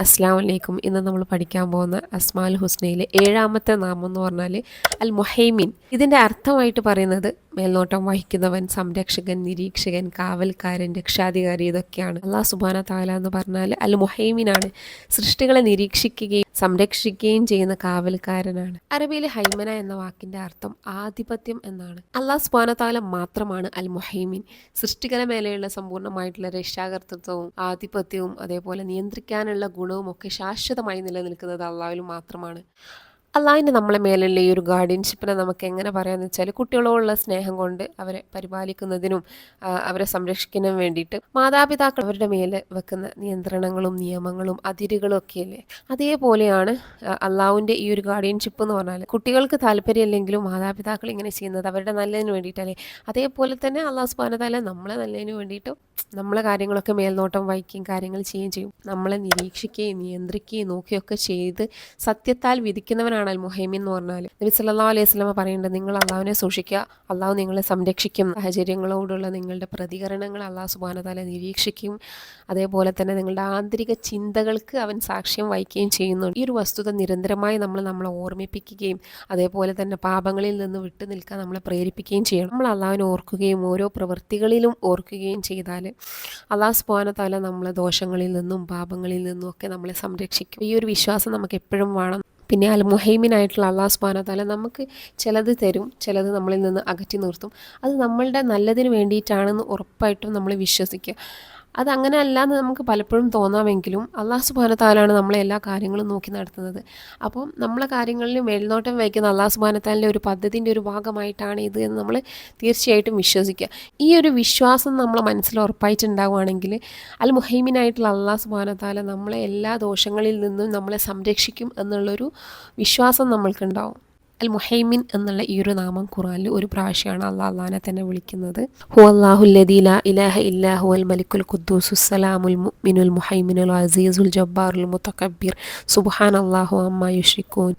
അസ്സലാമു അലൈക്കും. ഇന്ന് നമ്മൾ പഠിക്കാൻ പോകുന്ന അസ്മാൽ ഹുസ്നയിലെ 7ാമത്തെ നാമം എന്ന് പറഞ്ഞാൽ അൽ മുഹൈമിൻ. ഇതിൻ്റെ അർത്ഥമായിട്ട് പറയുന്നത് മേൽനോട്ടം വഹിക്കുന്നവൻ, സംരക്ഷകൻ, നിരീക്ഷകൻ, കാവൽക്കാരൻ, രക്ഷാധികാരി, ഇതൊക്കെയാണ്. അല്ലാഹു സുബ്ഹാനഹു തആല എന്ന് പറഞ്ഞാൽ അൽ മുഹൈമിനാണ്. സൃഷ്ടികളെ നിരീക്ഷിക്കുകയും സംരക്ഷിക്കുകയും ചെയ്യുന്ന കാവൽക്കാരനാണ്. അറബിയിലെ ഹൈമന എന്ന വാക്കിൻ്റെ അർത്ഥം ആധിപത്യം എന്നാണ്. അല്ലാഹു സുബ്ഹാനഹു തആല മാത്രമാണ് അൽ മുഹൈമിൻ. സൃഷ്ടികളെ മേലെയുള്ള സമ്പൂർണ്ണമായിട്ടുള്ള രക്ഷാകർതൃത്വവും ആധിപത്യവും അതേപോലെ നിയന്ത്രിക്കാനുള്ള ഗുണവും ഒക്കെ ശാശ്വതമായി നിലനിൽക്കുന്നത് അള്ളാഹുവിൽ മാത്രമാണ്. അള്ളാഹുവിൻ്റെ നമ്മളെ മേലുള്ള ഈ ഒരു ഗാർഡിയൻഷിപ്പിനെ നമുക്ക് എങ്ങനെ പറയാമെന്ന് വെച്ചാൽ, കുട്ടികളോടുള്ള സ്നേഹം കൊണ്ട് അവരെ പരിപാലിക്കുന്നതിനും അവരെ സംരക്ഷിക്കുന്നതിനും വേണ്ടിയിട്ട് മാതാപിതാക്കൾ അവരുടെ മേലെ വെക്കുന്ന നിയന്ത്രണങ്ങളും നിയമങ്ങളും അതിരുകളും ഒക്കെയല്ലേ, അതേപോലെയാണ് അള്ളാഹുവിൻ്റെ ഈ ഒരു ഗാർഡിയൻഷിപ്പ് എന്ന് പറഞ്ഞാൽ. കുട്ടികൾക്ക് താല്പര്യമില്ലെങ്കിലും മാതാപിതാക്കൾ ഇങ്ങനെ ചെയ്യുന്നത് അവരുടെ നല്ലതിന് വേണ്ടിയിട്ടല്ലേ. അതേപോലെ തന്നെ അള്ളാഹു സുബ്ഹാനഹു വ തആല നമ്മളെ നല്ലതിന് വേണ്ടിയിട്ട് നമ്മളെ കാര്യങ്ങളൊക്കെ മേൽനോട്ടം വഹിക്കുകയും കാര്യങ്ങൾ ചെയ്യുകയും ചെയ്യും. നമ്മളെ നിരീക്ഷിക്കുകയും നിയന്ത്രിക്കുകയും നോക്കുകയൊക്കെ ചെയ്ത് സത്യത്താൽ വിധിക്കുന്നവനാണ് അൽ മുഹൈമിൻ എന്ന് പറഞ്ഞാൽ. നബി സല്ലല്ലാഹു അലൈഹി വസല്ലം പറയുന്നുണ്ട്, നിങ്ങൾ അള്ളാഹുവിനെ സൂക്ഷിക്കുക, അള്ളാഹു നിങ്ങളെ സംരക്ഷിക്കും. സാഹചര്യങ്ങളോടുള്ള നിങ്ങളുടെ പ്രതികരണങ്ങൾ അള്ളാഹു സുബ്ഹാനഹു വ തആല നിരീക്ഷിക്കും. അതേപോലെ തന്നെ നിങ്ങളുടെ ആന്തരിക ചിന്തകൾക്ക് അവൻ സാക്ഷ്യം വഹിക്കുകയും ചെയ്യുന്നുണ്ട്. ഈ ഒരു വസ്തുത നിരന്തരമായി നമ്മളെ ഓർമ്മിപ്പിക്കുകയും അതേപോലെ തന്നെ പാപങ്ങളിൽ നിന്ന് വിട്ടു നിൽക്കാൻ നമ്മളെ പ്രേരിപ്പിക്കുകയും ചെയ്യണം. നമ്മൾ അള്ളാഹുവിനെ ഓർക്കുകയും ഓരോ പ്രവൃത്തികളിലും ഓർക്കുകയും ചെയ്താൽ അള്ളാഹു സുബ്ഹാനഹു വ തആല നമ്മളെ ദോഷങ്ങളിൽ നിന്നും പാപങ്ങളിൽ നിന്നും ഒക്കെ നമ്മളെ സംരക്ഷിക്കും. ഈ ഒരു വിശ്വാസം നമുക്ക് എപ്പോഴും വേണം. പിന്നെ അൽ മുഹൈമിനായിട്ടുള്ള അല്ലാഹു സുബ്ഹാനഹു വ തആല നമുക്ക് ചിലത് തരും, ചിലത് നമ്മളിൽ നിന്ന് അകറ്റി നിർത്തും. അത് നമ്മളുടെ നല്ലതിന് വേണ്ടിയിട്ടാണെന്ന് ഉറപ്പായിട്ടും നമ്മൾ വിശ്വസിക്കുക. അതങ്ങനെ അല്ലാന്ന് നമുക്ക് പലപ്പോഴും തോന്നാമെങ്കിലും അല്ലാഹു സുബ്ഹാനഹു വ തആലയാണ് നമ്മളെ എല്ലാ കാര്യങ്ങളും നോക്കി നടത്തുന്നത്. അപ്പം നമ്മളെ കാര്യങ്ങളിൽ മേൽനോട്ടം വഹിക്കുന്ന അല്ലാഹു സുബ്ഹാനഹു വ തആലയുടെ ഒരു പദ്ധതിൻ്റെ ഒരു ഭാഗമായിട്ടാണ് ഇത് എന്ന് നമ്മൾ തീർച്ചയായിട്ടും വിശ്വസിക്കുക. ഈ ഒരു വിശ്വാസം നമ്മളെ മനസ്സിൽ ഉറപ്പായിട്ടുണ്ടാവുകയാണെങ്കിൽ അൽ മുഹൈമിനായിട്ടുള്ള അല്ലാഹു സുബ്ഹാനഹു വ തആല നമ്മളെ എല്ലാ ദോഷങ്ങളിൽ നിന്നും നമ്മളെ സംരക്ഷിക്കും എന്നുള്ളൊരു വിശ്വാസം നമ്മൾക്കുണ്ടാവും. അൽ മുഹൈമിൻ എന്നുള്ള ഈ ഒരു നാമം ഖുർആനിൽ ഒരു പ്രാവശ്യമാണ് അള്ളാഹുവിനെ തന്നെ വിളിക്കുന്നത്. ഹുവല്ലാഹുല്ലദീ ലാ ഇലാഹ ഇല്ലാ ഹുവൽ മലിക്കുൽ ഖുദ്ദൂസുസ് സലാമുൽ മുഅ്മിനുൽ മുഹൈമിനുൽ അസീസുൽ ജബ്ബാറുൽ മുതകബ്ബിർ സുബ്ഹാനല്ലാഹു അമ്മാ യുശ്രികൂൻ.